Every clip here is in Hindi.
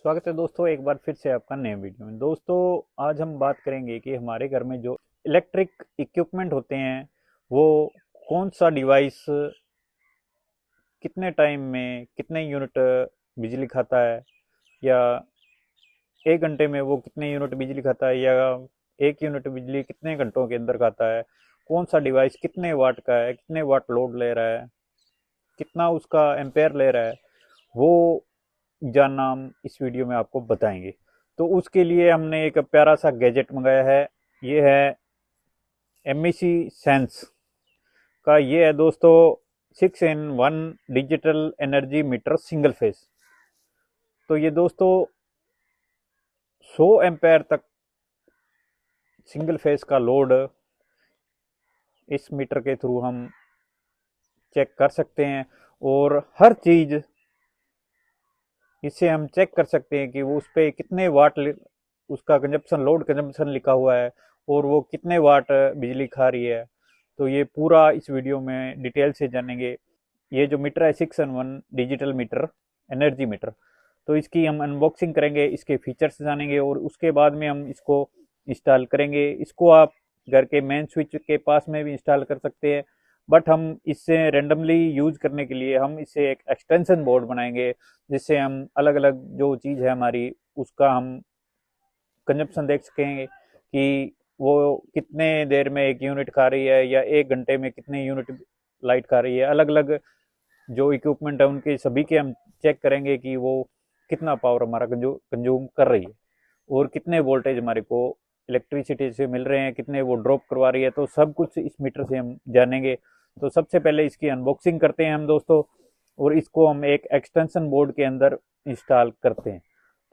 स्वागत है दोस्तों, एक बार फिर से आपका नए वीडियो में। दोस्तों, आज हम बात करेंगे कि हमारे घर में जो इलेक्ट्रिक इक्विपमेंट होते हैं वो कौन सा डिवाइस कितने टाइम में कितने यूनिट बिजली खाता है, या 1 घंटे में वो कितने यूनिट बिजली खाता है, या 1 यूनिट बिजली कितने घंटों के अंदर खाता है। कौन सा डिवाइस कितने वाट का है, कितने वाट लोड ले रहा है, कितना उसका एम्पेयर ले रहा है, वो जानना हम इस वीडियो में आपको बताएंगे। तो उसके लिए हमने एक प्यारा सा गैजेट मंगाया है। ये है एमईसी सेंस का। ये है दोस्तों 6 in 1 digital energy meter single phase. तो ये दोस्तों 100 एम्पेयर तक सिंगल फेस का लोड इस मीटर के थ्रू हम चेक कर सकते हैं, और हर चीज इससे हम चेक कर सकते हैं कि वो उस पर कितने वाट उसका कंजप्शन, लोड कंजप्शन लिखा हुआ है, और वो कितने वाट बिजली खा रही है। तो ये पूरा इस वीडियो में डिटेल से जानेंगे। ये जो मीटर है 6 in 1 digital meter energy meter, तो इसकी हम अनबॉक्सिंग करेंगे, इसके फीचर्स जानेंगे, और उसके बाद में हम इसको इंस्टॉल करेंगे। इसको आप घर के मेन स्विच के पास में भी इंस्टॉल कर सकते हैं, बट हम इससे रेंडमली यूज करने के लिए हम इससे एक एक्सटेंशन बोर्ड बनाएंगे, जिससे हम अलग अलग जो चीज़ है हमारी उसका हम कंजप्शन देख सकेंगे कि वो कितने देर में 1 यूनिट खा रही है, या 1 घंटे में कितने यूनिट लाइट खा रही है। अलग अलग जो इक्विपमेंट है उनके सभी के हम चेक करेंगे कि वो कितना पावर हमारा कंज्यूम कर रही है, और कितने वोल्टेज हमारे को इलेक्ट्रिसिटी से मिल रहे हैं, कितने वो ड्रॉप करवा रही है। तो सब कुछ इस मीटर से हम जानेंगे। तो सबसे पहले इसकी अनबॉक्सिंग करते हैं हम दोस्तों, और इसको हम एक एक्सटेंशन बोर्ड के अंदर इंस्टॉल करते हैं।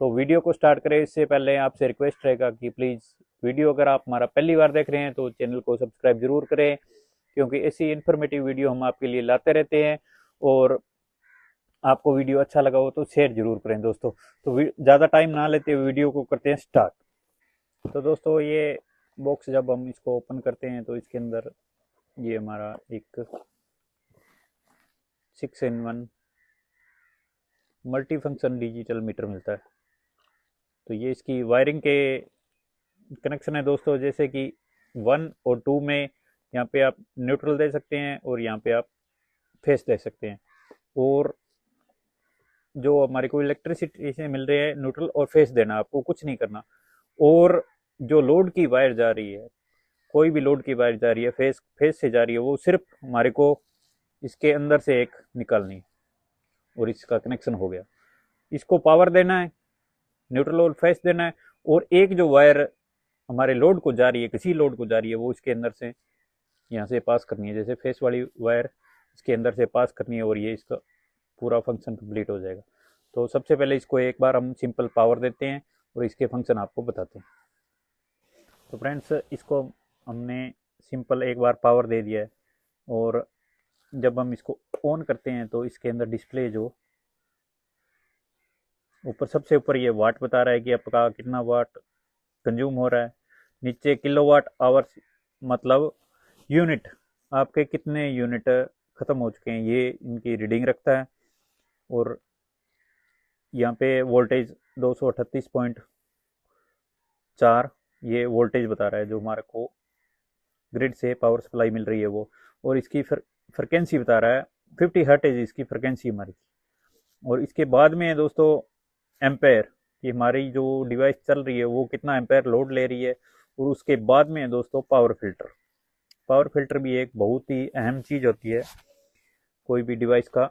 तो वीडियो को स्टार्ट करें इससे पहले आपसे रिक्वेस्ट रहेगा कि प्लीज़ वीडियो अगर आप हमारा पहली बार देख रहे हैं तो चैनल को सब्सक्राइब जरूर करें, क्योंकि ऐसी इन्फॉर्मेटिव वीडियो हम आपके लिए लाते रहते हैं। और आपको वीडियो अच्छा लगा हो तो शेयर जरूर करें दोस्तों। तो ज़्यादा टाइम ना लेते हुए वीडियो को करते हैं स्टार्ट। तो दोस्तों, ये बॉक्स जब हम इसको ओपन करते हैं तो इसके अंदर ये हमारा एक 6 in 1 multi function digital meter मिलता है। तो ये इसकी वायरिंग के कनेक्शन है दोस्तों, जैसे कि 1 और 2 में यहाँ पे आप न्यूट्रल दे सकते हैं, और यहाँ पे आप फेस दे सकते हैं। और जो हमारे को इलेक्ट्रिसिटी से मिल रही है, न्यूट्रल और फेस देना, आपको कुछ नहीं करना। और जो लोड की वायर जा रही है, कोई भी लोड की वायर जा रही है फेस फेस से जा रही है, वो सिर्फ हमारे को इसके अंदर से एक निकालनी है, और इसका कनेक्शन हो गया। इसको पावर देना है, न्यूट्रल और फेस देना है, और एक जो वायर हमारे लोड को जा रही है, किसी लोड को जा रही है, वो इसके अंदर से यहाँ से पास करनी है। जैसे फेस वाली वायर इसके अंदर से पास करनी है, और ये इसका पूरा फंक्शन कंप्लीट हो जाएगा। तो सबसे पहले इसको एक बार हम सिंपल पावर देते हैं, और इसके फंक्शन आपको बताते हैं। तो फ्रेंड्स, इसको हमने सिंपल एक बार पावर दे दिया है, और जब हम इसको ऑन करते हैं तो इसके अंदर डिस्प्ले जो ऊपर सबसे ऊपर ये वाट बता रहा है कि आपका कितना वाट कंज्यूम हो रहा है। नीचे किलोवाट आवर्स मतलब यूनिट, आपके कितने यूनिट ख़त्म हो चुके हैं, ये इनकी रीडिंग रखता है। और यहाँ पे वोल्टेज 238.4 ये वोल्टेज बता रहा है जो हमारे को ग्रिड से पावर सप्लाई मिल रही है वो। और इसकी फ्रिक्वेंसी बता रहा है 50 हर्ट्ज इसकी फ्रिक्वेंसी हमारी। और इसके बाद में है दोस्तों एम्पेयर, कि हमारी जो डिवाइस चल रही है वो कितना एम्पेयर लोड ले रही है। और उसके बाद में है दोस्तों पावर फिल्टर। पावर फिल्टर भी एक बहुत ही अहम चीज़ होती है कोई भी डिवाइस का,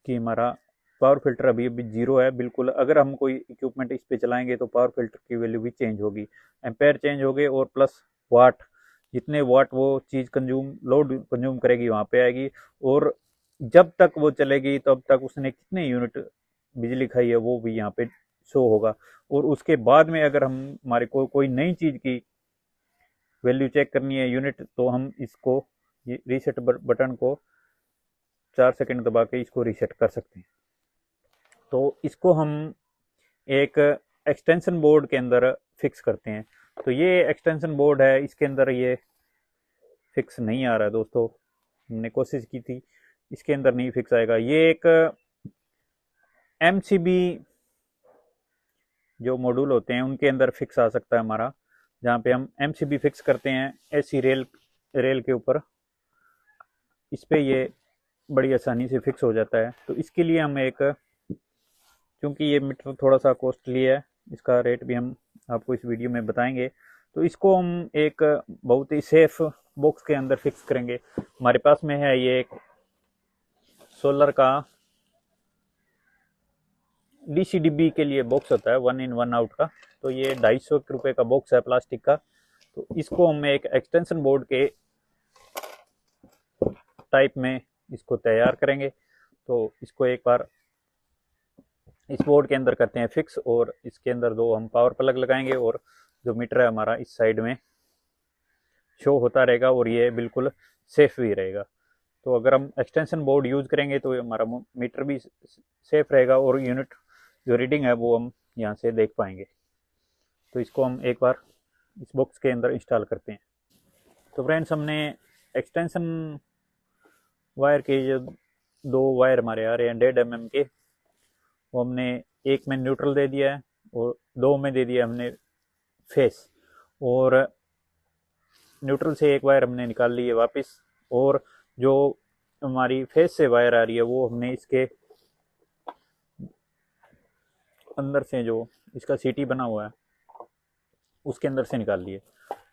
कि हमारा पावर फिल्टर अभी अभी जीरो है बिल्कुल। अगर हम कोई इक्विपमेंट इस पे चलाएंगे तो पावर फिल्टर की वैल्यू भी चेंज होगी, एम्पेयर चेंज हो गए, और प्लस वाट, जितने वाट वो चीज़ कंज्यूम लोड कंज्यूम करेगी वहाँ पे आएगी। और जब तक वो चलेगी तब तक उसने कितने यूनिट बिजली खाई है वो भी यहाँ पे शो होगा। और उसके बाद में अगर हम हमारे को कोई नई चीज़ की वैल्यू चेक करनी है यूनिट, तो हम इसको रीसेट बटन को 4 सेकंड दबा के इसको रीसेट कर सकते हैं। तो इसको हम एक एक्सटेंशन बोर्ड के अंदर फिक्स करते हैं। तो ये एक्सटेंशन बोर्ड है, इसके अंदर ये फिक्स नहीं आ रहा है दोस्तों, हमने कोशिश की थी, इसके अंदर नहीं फिक्स आएगा। ये एक MCB जो मॉड्यूल होते हैं उनके अंदर फिक्स आ सकता है हमारा, जहाँ पे हम एमसीबी फिक्स करते हैं ऐसी रेल रेल के ऊपर, इस पे ये बड़ी आसानी से फिक्स हो जाता है। तो इसके लिए हम एक, क्योंकि ये मीटर थोड़ा सा कॉस्टली है, इसका रेट भी हम आपको इस वीडियो में बताएंगे, तो इसको हम एक बहुत ही सेफ बॉक्स के अंदर फिक्स करेंगे। हमारे पास में है ये एक सोलर का डीसीडीबी के लिए बॉक्स होता है 1 इन 1 आउट का, तो ये 250 रुपये का बॉक्स है प्लास्टिक का। तो इसको हम एक एक्सटेंशन बोर्ड के टाइप में इसको तैयार करेंगे। तो इसको एक बार इस बोर्ड के अंदर करते हैं फिक्स, और इसके अंदर दो हम पावर प्लग लगाएंगे, और जो मीटर है हमारा इस साइड में शो होता रहेगा, और ये बिल्कुल सेफ भी रहेगा। तो अगर हम एक्सटेंशन बोर्ड यूज करेंगे तो हमारा मीटर भी सेफ रहेगा, और यूनिट जो रीडिंग है वो हम यहाँ से देख पाएंगे। तो इसको हम एक बार इस बॉक्स के अंदर इंस्टॉल करते हैं। तो फ्रेंड्स, हमने एक्सटेंशन वायर के जो दो वायर हमारे आ रहे हैं 1.5 mm के, वो हमने एक में न्यूट्रल दे दिया है और दो में दे दिया हमने फेस, और न्यूट्रल से एक वायर हमने निकाल ली है वापस, और जो हमारी फेस से वायर आ रही है वो हमने इसके अंदर से, जो इसका सीटी बना हुआ है उसके अंदर से निकाल लिए।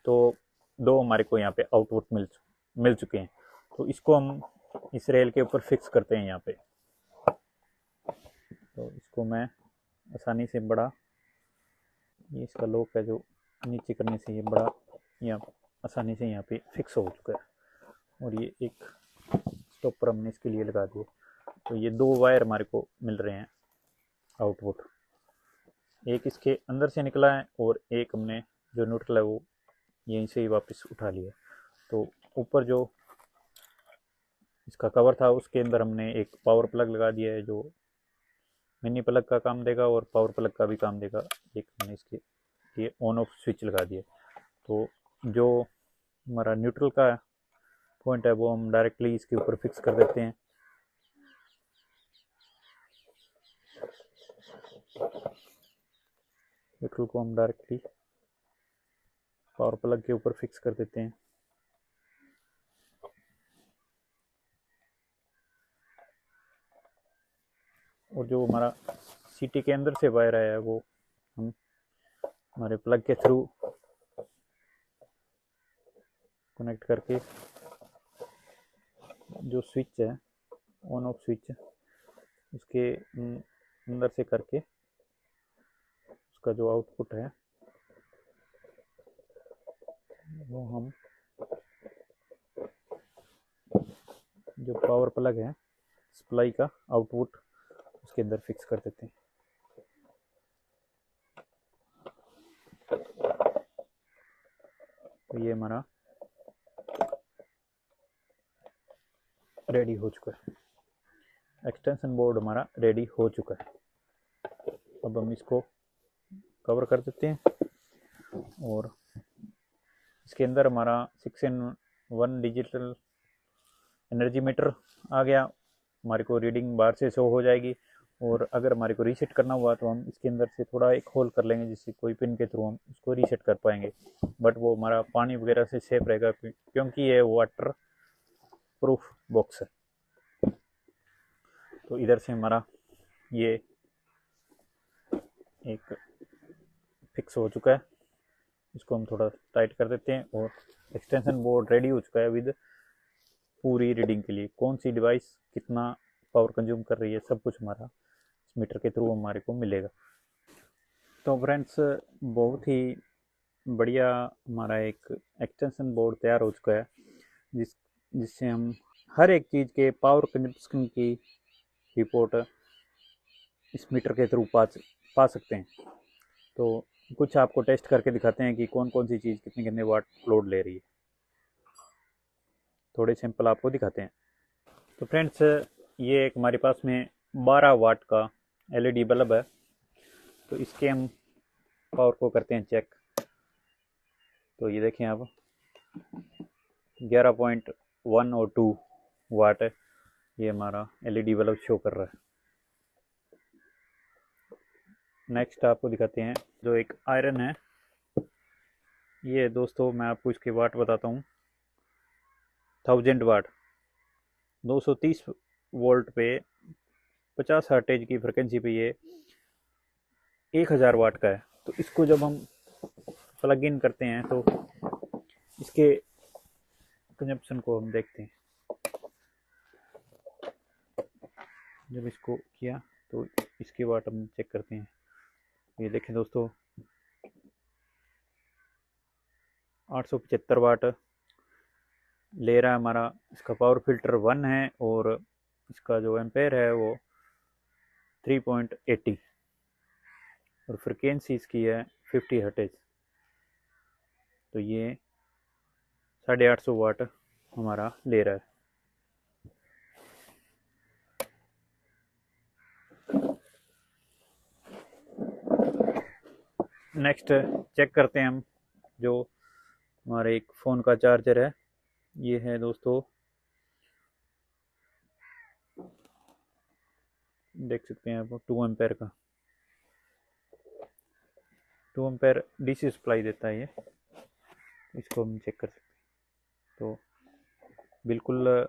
तो दो हमारे को यहाँ पे आउटपुट मिल चुके हैं। तो इसको हम इस रेल के ऊपर फिक्स करते हैं यहाँ पे। तो इसको मैं आसानी से बड़ा, ये इसका लॉक है जो नीचे करने से ये बड़ा यहाँ आसानी से यहाँ पे फिक्स हो चुका है, और ये एक स्टॉपर हमने इसके लिए लगा दिया। तो ये दो वायर हमारे को मिल रहे हैं आउटपुट, एक इसके अंदर से निकला है और एक हमने जो न्यूट्रल है वो यहीं से ही वापस उठा लिया। तो ऊपर जो इसका कवर था उसके अंदर हमने एक पावर प्लग लगा दिया है, जो मिनी प्लग का काम देगा और पावर प्लग का भी काम देगा। एक हमने इसके ये ऑन ऑफ स्विच लगा दिया। तो जो हमारा न्यूट्रल का पॉइंट है वो हम डायरेक्टली इसके ऊपर फिक्स कर देते हैं। न्यूट्रल को हम डायरेक्टली पावर प्लग के ऊपर फिक्स कर देते हैं। और जो हमारा सीटी के अंदर से वायर आया है वो हम हमारे प्लग के थ्रू कनेक्ट करके, जो स्विच है ऑन ऑफ स्विच उसके अंदर से करके, उसका जो आउटपुट है वो हम जो पावर प्लग है सप्लाई का आउटपुट उसके अंदर फिक्स कर देते हैं। तो ये हमारा रेडी हो चुका है, एक्सटेंशन बोर्ड हमारा रेडी हो चुका है। अब हम इसको कवर कर देते हैं, और इसके अंदर हमारा 6-in-1 डिजिटल एनर्जी मीटर आ गया। हमारे को रीडिंग बाहर से शो हो जाएगी, और अगर हमारे को रीसेट करना हुआ तो हम इसके अंदर से थोड़ा एक होल कर लेंगे, जिससे कोई पिन के थ्रू हम उसको रीसेट कर पाएंगे। बट वो हमारा पानी वगैरह से सेफ रहेगा, क्योंकि ये वाटर प्रूफ बॉक्स है। तो इधर से हमारा ये एक फिक्स हो चुका है, इसको हम थोड़ा टाइट कर देते हैं, और एक्सटेंशन बोर्ड रेडी हो चुका है विद पूरी रीडिंग के लिए। कौन सी डिवाइस कितना पावर कंज्यूम कर रही है सब कुछ हमारा इस मीटर के थ्रू हमारे को मिलेगा। तो फ्रेंड्स, बहुत ही बढ़िया हमारा एक एक्सटेंशन बोर्ड तैयार हो चुका है, जिससे हम हर एक चीज़ के पावर कंजप्शन की रिपोर्ट इस मीटर के थ्रू पा सकते हैं। तो कुछ आपको टेस्ट करके दिखाते हैं कि कौन कौन सी चीज़ कितने कितने वाट लोड ले रही है। थोड़े सैंपल आपको दिखाते हैं। तो फ्रेंड्स, ये एक हमारे पास में 12 वाट का एलईडी बल्ब है। तो इसके हम पावर को करते हैं चेक। तो ये देखें आप, 11.1 और 2 वाट है, ये हमारा एलईडी बल्ब शो कर रहा है। नेक्स्ट आपको दिखाते हैं जो एक आयरन है। ये दोस्तों मैं आपको इसके वाट बताता हूँ। 1000 वाट 230 वोल्ट पे 50 हर्टेज की फ्रिक्वेंसी पे ये 1000 वाट का है। तो इसको जब हम प्लग इन करते हैं तो इसके कंजप्शन को हम देखते हैं। जब इसको किया तो इसके वाट हम चेक करते हैं। ये देखें दोस्तों 875 वाट ले रहा है हमारा। इसका पावर फिल्टर 1 है और इसका जो एम्पेयर है वो 3.80 और फ्रिक्वेंसी इसकी है 50 हर्टेज। तो ये 850 वाट हमारा ले रहा है। नेक्स्ट चेक करते हैं हम जो हमारे एक फ़ोन का चार्जर है। ये है दोस्तों, देख सकते हैं आप 2 एम्पेयर का 2 एम्पेयर डीसी सप्लाई देता है ये। इसको हम चेक कर सकते हैं तो बिल्कुल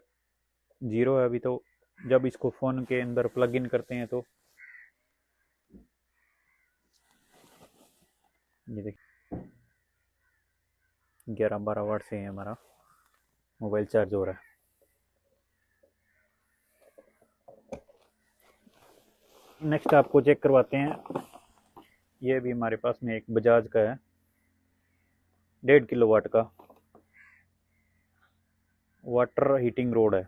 जीरो है अभी। तो जब इसको फ़ोन के अंदर प्लग इन करते हैं तो ये देखिए 11-12 वाट से हमारा मोबाइल चार्ज हो रहा है। नेक्स्ट आपको चेक करवाते हैं। ये भी हमारे पास में एक बजाज का है 1.5 किलोवाट का वाटर हीटिंग रोड है।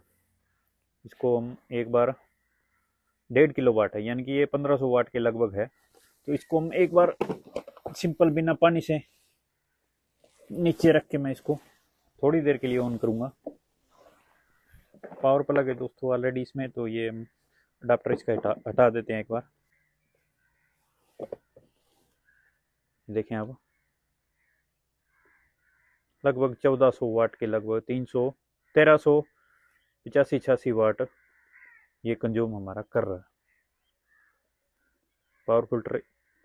इसको हम एक बार 1.5 किलोवाट है यानी कि ये 1500 वाट के लगभग है। तो इसको हम एक बार सिंपल बिना पानी से नीचे रख के मैं इसको थोड़ी देर के लिए ऑन करूँगा। पावर प्लग है दोस्तों ऑलरेडी इसमें, तो ये अडाप्टर इसका हटा देते हैं एक बार। देखें आप लगभग 1400 वाट के लगभग 1385 वाट ये कंज्यूम हमारा कर रहा है।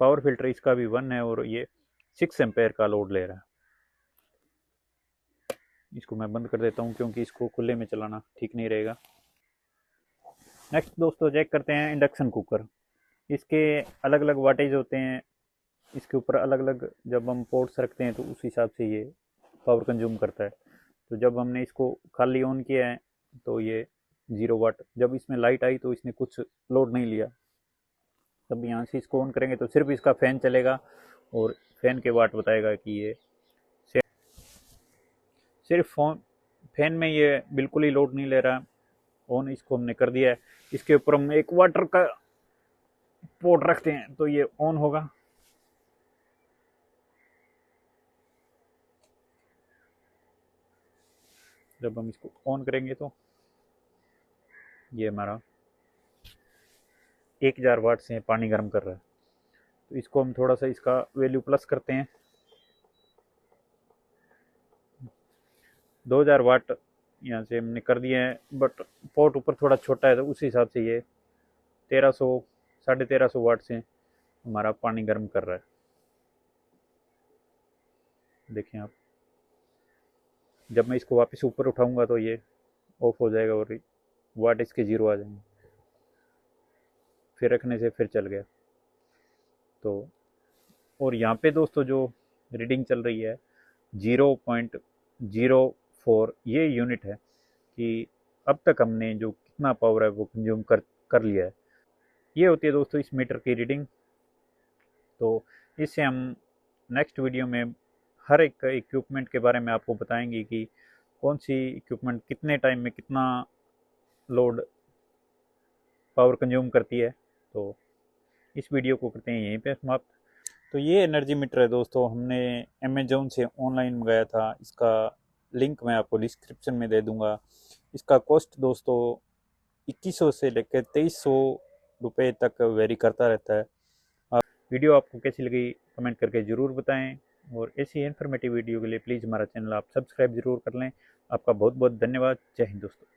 पावर फिल्टर इसका भी 1 है और ये 6 एम्पेयर का लोड ले रहा है। इसको मैं बंद कर देता हूँ क्योंकि इसको खुले में चलाना ठीक नहीं रहेगा। नेक्स्ट दोस्तों चेक करते हैं इंडक्शन कुकर। इसके अलग अलग वाटेज होते हैं। इसके ऊपर अलग अलग जब हम पोर्ट्स रखते हैं तो उस हिसाब से ये पावर कंज्यूम करता है। तो जब हमने इसको खाली ऑन किया है तो ये 0 वाट, जब इसमें लाइट आई तो इसने कुछ लोड नहीं लिया। तब यहाँ से इसको ऑन करेंगे तो सिर्फ इसका फ़ैन चलेगा और फैन के वाट बताएगा कि ये सिर्फ फैन में ये बिल्कुल ही लोड नहीं ले रहा। ऑन इसको हमने कर दिया है। इसके ऊपर हम एक वाटर का पोर्ट रखते हैं तो ये ऑन होगा। जब हम इसको ऑन करेंगे तो ये हमारा 1000 वाट से पानी गर्म कर रहा है। तो इसको हम थोड़ा सा इसका वैल्यू प्लस करते हैं। 2000 वाट यहाँ से हमने कर दिए हैं, बट पोर्ट ऊपर थोड़ा छोटा है तो उस हिसाब से ये 1300 1350 वाट से हमारा पानी गर्म कर रहा है। देखें आप, जब मैं इसको वापस ऊपर उठाऊंगा तो ये ऑफ हो जाएगा और वाट इसके 0 आ जाएंगे। फिर रखने से फिर चल गया। तो और यहाँ पे दोस्तों जो रीडिंग चल रही है 0.04 ये यूनिट है कि अब तक हमने जो कितना पावर है वो कंज्यूम कर लिया है। ये होती है दोस्तों इस मीटर की रीडिंग। तो इससे हम नेक्स्ट वीडियो में हर एक इक्विपमेंट के बारे में आपको बताएंगे कि कौन सी इक्विपमेंट कितने टाइम में कितना लोड पावर कंज्यूम करती है। तो इस वीडियो को करते हैं यहीं पे समाप्त। तो ये एनर्जी मीटर है दोस्तों, हमने अमेजोन से ऑनलाइन मंगाया था। इसका लिंक मैं आपको डिस्क्रिप्शन में दे दूंगा। इसका कॉस्ट दोस्तों 2100 से लेकर 2300 रुपये तक वेरी करता रहता है। वीडियो आपको कैसी लगी कमेंट करके ज़रूर बताएं और ऐसी इन्फॉर्मेटिव वीडियो के लिए प्लीज़ हमारा चैनल आप सब्सक्राइब ज़रूर कर लें। आपका बहुत बहुत धन्यवाद। जय हिंद दोस्तों।